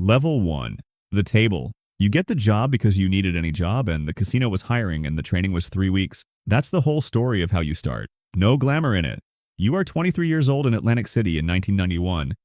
Level 1. The table. You get the job because you needed any job and the casino was hiring and the training was 3 weeks. That's the whole story of how you start. No glamour in it. You are 23 years old in Atlantic City in 1991,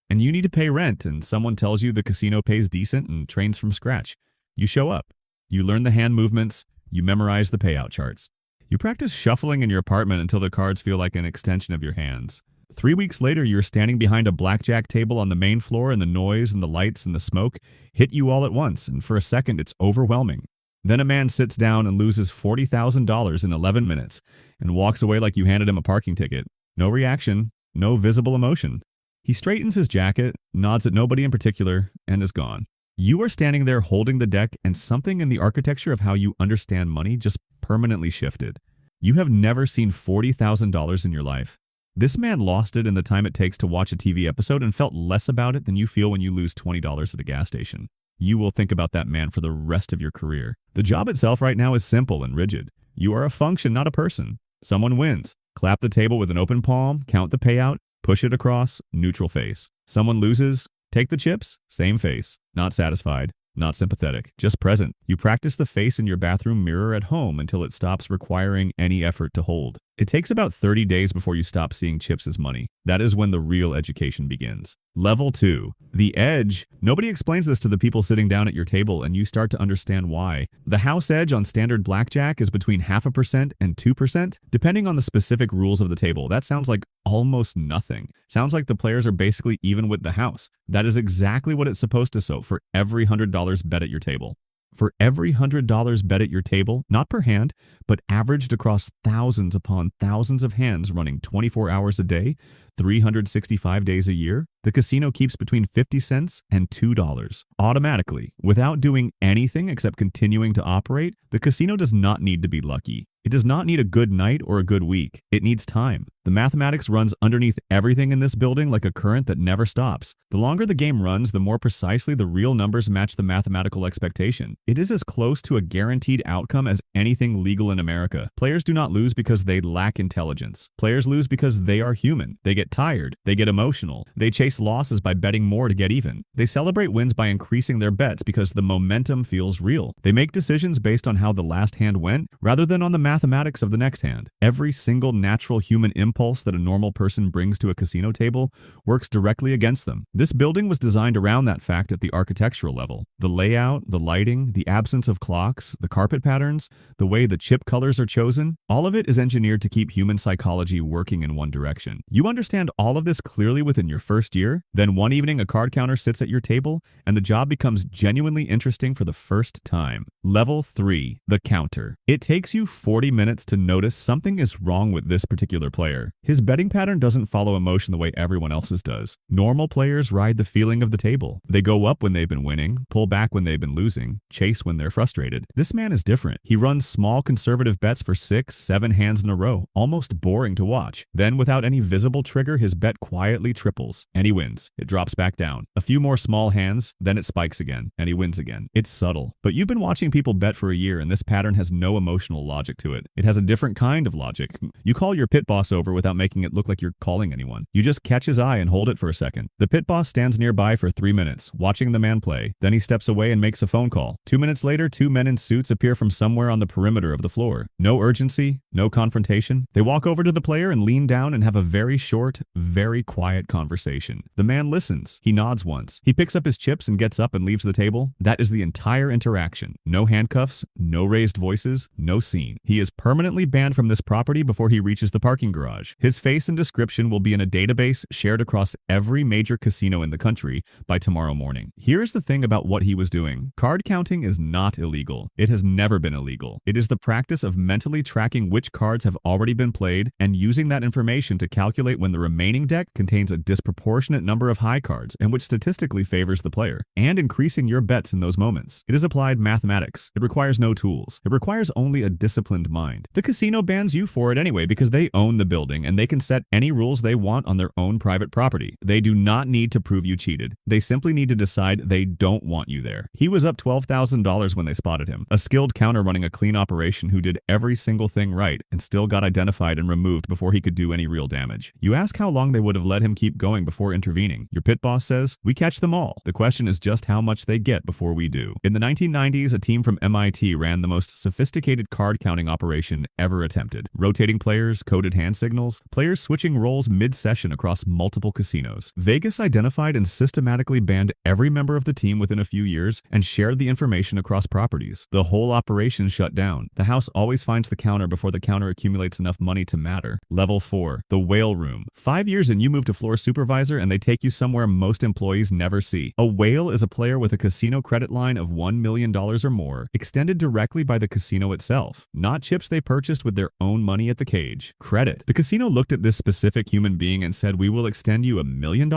and you need to pay rent, and someone tells you the casino pays decent and trains from scratch. You show up. You learn the hand movements. You memorize the payout charts. You practice shuffling in your apartment until the cards feel like an extension of your hands. 3 weeks later, you're standing behind a blackjack table on the main floor, and the noise and the lights and the smoke hit you all at once, and for a second it's overwhelming. Then a man sits down and loses $40,000 in 11 minutes and walks away like you handed him a parking ticket. No reaction, no visible emotion. He straightens his jacket, nods at nobody in particular, and is gone. You are standing there holding the deck, and something in the architecture of how you understand money just permanently shifted. You have never seen $40,000 in your life. This man lost it in the time it takes to watch a TV episode and felt less about it than you feel when you lose $20 at a gas station. You will think about that man for the rest of your career. The job itself right now is simple and rigid. You are a function, not a person. Someone wins. Clap the table with an open palm, count the payout, push it across, neutral face. Someone loses, take the chips, same face. Not satisfied, not sympathetic, just present. You practice the face in your bathroom mirror at home until it stops requiring any effort to hold. It takes about 30 days before you stop seeing chips as money. That is when the real education begins. Level 2. The edge. Nobody explains this to the people sitting down at your table, and you start to understand why. The house edge on standard blackjack is between 0.5% and 2%, depending on the specific rules of the table. That sounds like almost nothing. Sounds like the players are basically even with the house. That is exactly what it's supposed to show for every $100 bet at your table. For every $100 bet at your table, not per hand, but averaged across thousands upon thousands of hands running 24 hours a day, 365 days a year, the casino keeps between 50 cents and $2. Automatically, without doing anything except continuing to operate, the casino does not need to be lucky. It does not need a good night or a good week. It needs time. The mathematics runs underneath everything in this building like a current that never stops. The longer the game runs, the more precisely the real numbers match the mathematical expectation. It is as close to a guaranteed outcome as anything legal in America. Players do not lose because they lack intelligence. Players lose because they are human. They get tired. They get emotional. They chase losses by betting more to get even. They celebrate wins by increasing their bets because the momentum feels real. They make decisions based on how the last hand went rather than on the mathematics of the next hand. Every single natural human impulse that a normal person brings to a casino table works directly against them. This building was designed around that fact at the architectural level. The layout, the lighting, the absence of clocks, the carpet patterns, the way the chip colors are chosen, all of it is engineered to keep human psychology working in one direction. You understand all of this clearly within your first year, then one evening a card counter sits at your table, and the job becomes genuinely interesting for the first time. Level 3. The counter. It takes you 40 minutes to notice something is wrong with this particular player. His betting pattern doesn't follow emotion the way everyone else's does. Normal players ride the feeling of the table. They go up when they've been winning, pull back when they've been losing, chase when they're frustrated. This man is different. He runs small conservative bets for 6, 7 hands in a row, almost boring to watch. Then without any visible trigger, his bet quietly triples, and he wins. It drops back down. A few more small hands, then it spikes again, and he wins again. It's subtle. But you've been watching people bet for a year, and this pattern has no emotional logic to it. It has a different kind of logic. You call your pit boss over without making it look like you're calling anyone. You just catch his eye and hold it for a second. The pit boss stands nearby for 3 minutes, watching the man play. Then he steps away and makes a phone call. 2 minutes later, 2 men in suits appear from somewhere on the perimeter of the floor. No urgency, no confrontation. They walk over to the player and lean down and have a very short, very quiet conversation. The man listens. He nods once. He picks up his chips and gets up and leaves the table. That is the entire interaction. No handcuffs, no raised voices, no scene. He is permanently banned from this property before he reaches the parking garage. His face and description will be in a database shared across every major casino in the country by tomorrow morning. Here's the thing about what he was doing. Card counting is not illegal. It has never been illegal. It is the practice of mentally tracking which cards have already been played and using that information to calculate when the remaining deck contains a disproportionate number of high cards and which statistically favors the player, and increasing your bets in those moments. It is applied mathematics. It requires no tools. It requires only a disciplined mind. The casino bans you for it anyway because they own the building. building, and they can set any rules they want on their own private property. They do not need to prove you cheated. They simply need to decide they don't want you there. He was up $12,000 when they spotted him. A skilled counter running a clean operation who did every single thing right and still got identified and removed before he could do any real damage. You ask how long they would have let him keep going before intervening. Your pit boss says, "We catch them all." The question is just how much they get before we do. In the 1990s, a team from MIT ran the most sophisticated card counting operation ever attempted. Rotating players, coded hand signals, players switching roles mid-session across multiple casinos. Vegas identified and systematically banned every member of the team within a few years and shared the information across properties. The whole operation shut down. The house always finds the counter before the counter accumulates enough money to matter. Level 4. The whale room. 5 years and you move to floor supervisor and they take you somewhere most employees never see. A whale is a player with a casino credit line of $1 million or more, extended directly by the casino itself, not chips they purchased with their own money at the cage. Credit. The casino looked at this specific human being and said, "We will extend you $1 million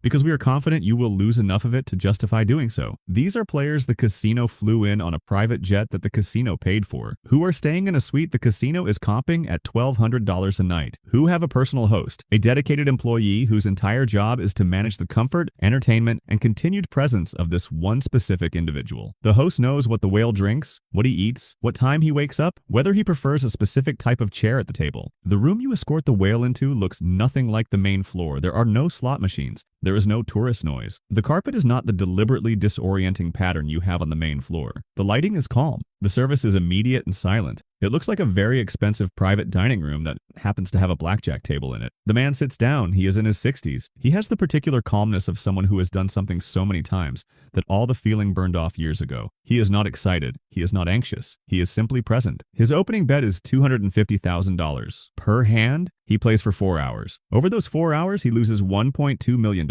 because we are confident you will lose enough of it to justify doing so." These are players the casino flew in on a private jet that the casino paid for, who are staying in a suite the casino is comping at $1,200 a night, who have a personal host, a dedicated employee whose entire job is to manage the comfort, entertainment, and continued presence of this one specific individual. The host knows what the whale drinks, what he eats, what time he wakes up, whether he prefers a specific type of chair at the table. The room you escort the whale into looks nothing like the main floor. There are no slot machines. There is no tourist noise. The carpet is not the deliberately disorienting pattern you have on the main floor. The lighting is calm. The service is immediate and silent. It looks like a very expensive private dining room that happens to have a blackjack table in it. The man sits down. He is in his 60s. He has the particular calmness of someone who has done something so many times that all the feeling burned off years ago. He is not excited. He is not anxious. He is simply present. His opening bet is $250,000. Per hand, he plays for 4 hours. Over those 4 hours, he loses $1.2 million.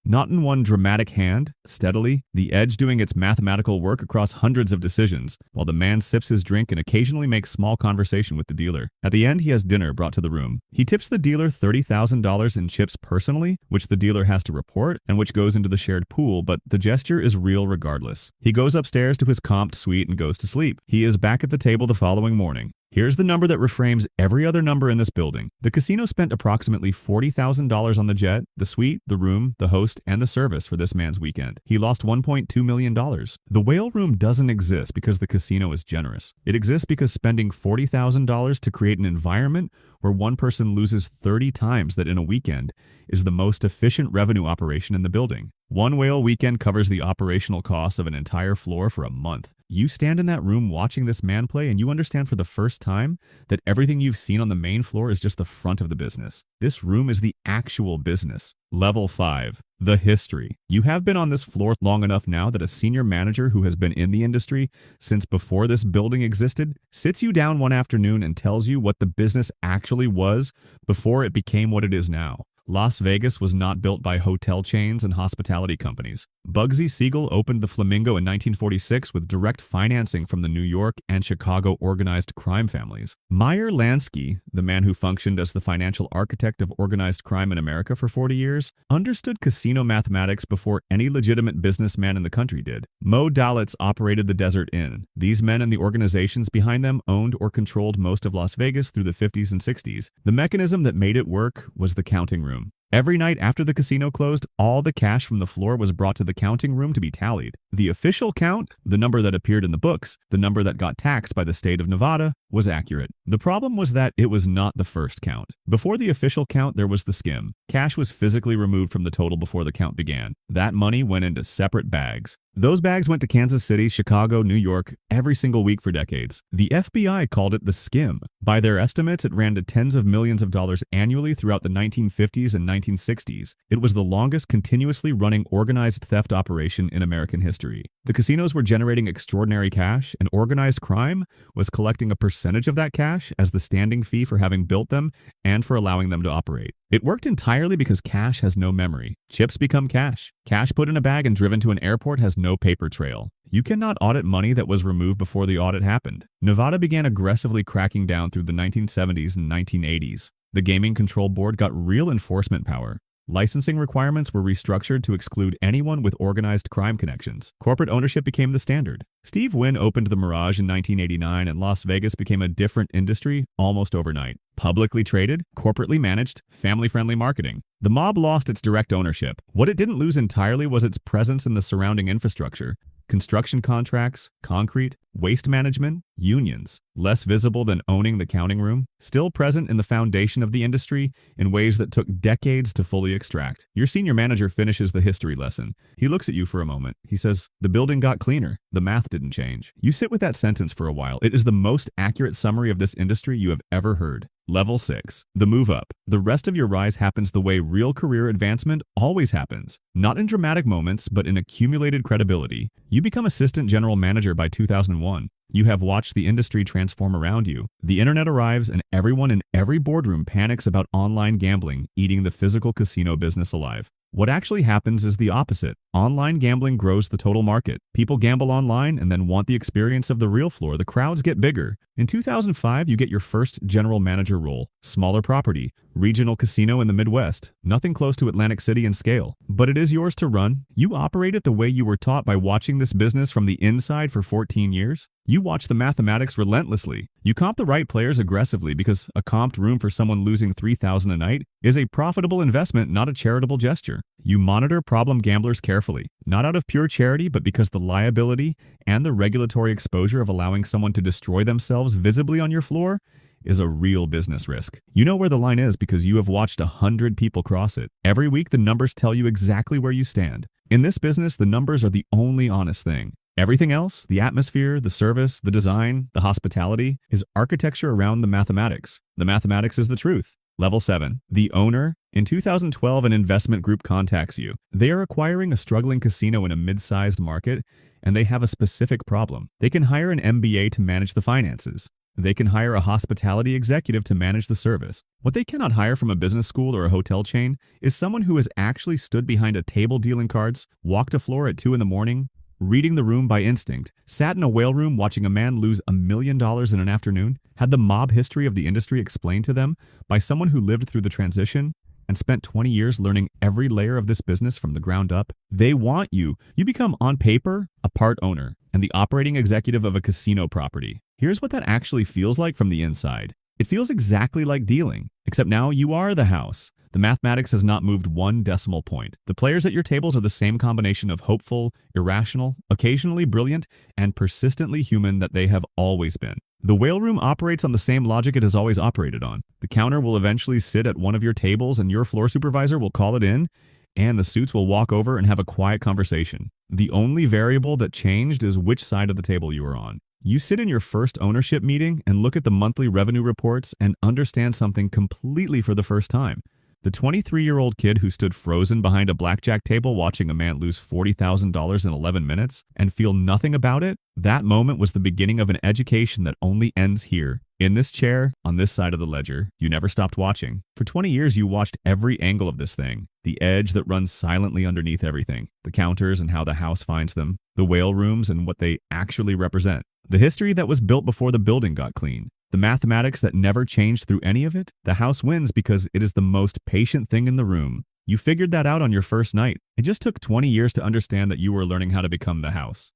Not in one dramatic hand, steadily, the edge doing its mathematical work across hundreds of decisions, while the man sips his drink and occasionally makes small conversation with the dealer. At the end, he has dinner brought to the room. He tips the dealer $30,000 in chips personally, which the dealer has to report and which goes into the shared pool, but the gesture is real regardless. He goes upstairs to his comped suite and goes to sleep. He is back at the table the following morning. Here's the number that reframes every other number in this building. The casino spent approximately $40,000 on the jet, the suite, the room, the host, and the service for this man's weekend. He lost $1.2 million. The whale room doesn't exist because the casino is generous. It exists because spending $40,000 to create an environment where one person loses 30 times that in a weekend is the most efficient revenue operation in the building. One whale weekend covers the operational costs of an entire floor for a month. You stand in that room watching this man play and you understand for the first time that everything you've seen on the main floor is just the front of the business. This room is the actual business. Level 5. The history. You have been on this floor long enough now that a senior manager who has been in the industry since before this building existed sits you down one afternoon and tells you what the business actually was before it became what it is now. Las Vegas was not built by hotel chains and hospitality companies. Bugsy Siegel opened the Flamingo in 1946 with direct financing from the New York and Chicago organized crime families. Meyer Lansky, the man who functioned as the financial architect of organized crime in America for 40 years, understood casino mathematics before any legitimate businessman in the country did. Mo Dalitz operated the Desert Inn. These men and the organizations behind them owned or controlled most of Las Vegas through the 50s and 60s. The mechanism that made it work was the counting room. Every night after the casino closed, all the cash from the floor was brought to the counting room to be tallied. The official count, the number that appeared in the books, the number that got taxed by the state of Nevada, was accurate. The problem was that it was not the first count. Before the official count, there was the skim. Cash was physically removed from the total before the count began. That money went into separate bags. Those bags went to Kansas City, Chicago, New York, every single week for decades. The FBI called it the skim. By their estimates, it ran to tens of millions of dollars annually throughout the 1950s and 1960s. It was the longest continuously running organized theft operation in American history. The casinos were generating extraordinary cash, and organized crime was collecting a percentage of that cash as the standing fee for having built them and for allowing them to operate. It worked entirely because cash has no memory. Chips become cash. Cash put in a bag and driven to an airport has no paper trail. You cannot audit money that was removed before the audit happened. Nevada began aggressively cracking down through the 1970s and 1980s. The Gaming Control Board got real enforcement power. Licensing requirements were restructured to exclude anyone with organized crime connections. Corporate ownership became the standard. Steve Wynn opened the Mirage in 1989, and Las Vegas became a different industry almost overnight. Publicly traded, corporately managed, family-friendly marketing. The mob lost its direct ownership. What it didn't lose entirely was its presence in the surrounding infrastructure. Construction contracts, concrete, waste management, unions, less visible than owning the counting room, still present in the foundation of the industry in ways that took decades to fully extract. Your senior manager finishes the history lesson. He looks at you for a moment. He says, "The building got cleaner. The math didn't change." You sit with that sentence for a while. It is the most accurate summary of this industry you have ever heard. Level 6. The move up. The rest of your rise happens the way real career advancement always happens. Not in dramatic moments, but in accumulated credibility. You become assistant general manager by 2001. You have watched the industry transform around you. The internet arrives and everyone in every boardroom panics about online gambling eating the physical casino business alive. What actually happens is the opposite. Online gambling grows the total market. People gamble online and then want the experience of the real floor. The crowds get bigger. In 2005, you get your first general manager role. Smaller property, regional casino in the Midwest. Nothing close to Atlantic City in scale. But it is yours to run. You operate it the way you were taught by watching this business from the inside for 14 years. You watch the mathematics relentlessly. You comp the right players aggressively because a comped room for someone losing $3,000 a night is a profitable investment, not a charitable gesture. You monitor problem gamblers carefully, not out of pure charity, but because the liability and the regulatory exposure of allowing someone to destroy themselves visibly on your floor is a real business risk. You know where the line is because you have watched 100 people cross it. Every week, the numbers tell you exactly where you stand. In this business, the numbers are the only honest thing. Everything else, the atmosphere, the service, the design, the hospitality, is architecture around the mathematics. The mathematics is the truth. Level 7. The owner. In 2012, an investment group contacts you. They are acquiring a struggling casino in a mid-sized market, and they have a specific problem. They can hire an MBA to manage the finances. They can hire a hospitality executive to manage the service. What they cannot hire from a business school or a hotel chain is someone who has actually stood behind a table dealing cards, walked a floor at 2 in the morning, reading the room by instinct, sat in a whale room watching a man lose $1 million in an afternoon, had the mob history of the industry explained to them by someone who lived through the transition and spent 20 years learning every layer of this business from the ground up. They want you. You become, on paper, a part owner and the operating executive of a casino property. Here's what that actually feels like from the inside. It feels exactly like dealing, except now you are the house. The mathematics has not moved one decimal point. The players at your tables are the same combination of hopeful, irrational, occasionally brilliant, and persistently human that they have always been. The whale room operates on the same logic it has always operated on. The counter will eventually sit at one of your tables and your floor supervisor will call it in, and the suits will walk over and have a quiet conversation. The only variable that changed is which side of the table you are on. You sit in your first ownership meeting and look at the monthly revenue reports and understand something completely for the first time. The 23-year-old kid who stood frozen behind a blackjack table watching a man lose $40,000 in 11 minutes and feel nothing about it, that moment was the beginning of an education that only ends here. In this chair, on this side of the ledger, you never stopped watching. For 20 years, you watched every angle of this thing. The edge that runs silently underneath everything. The counters and how the house finds them. The whale rooms and what they actually represent. The history that was built before the building got clean. The mathematics that never changed through any of it. The house wins because it is the most patient thing in the room. You figured that out on your first night. It just took 20 years to understand that you were learning how to become the house.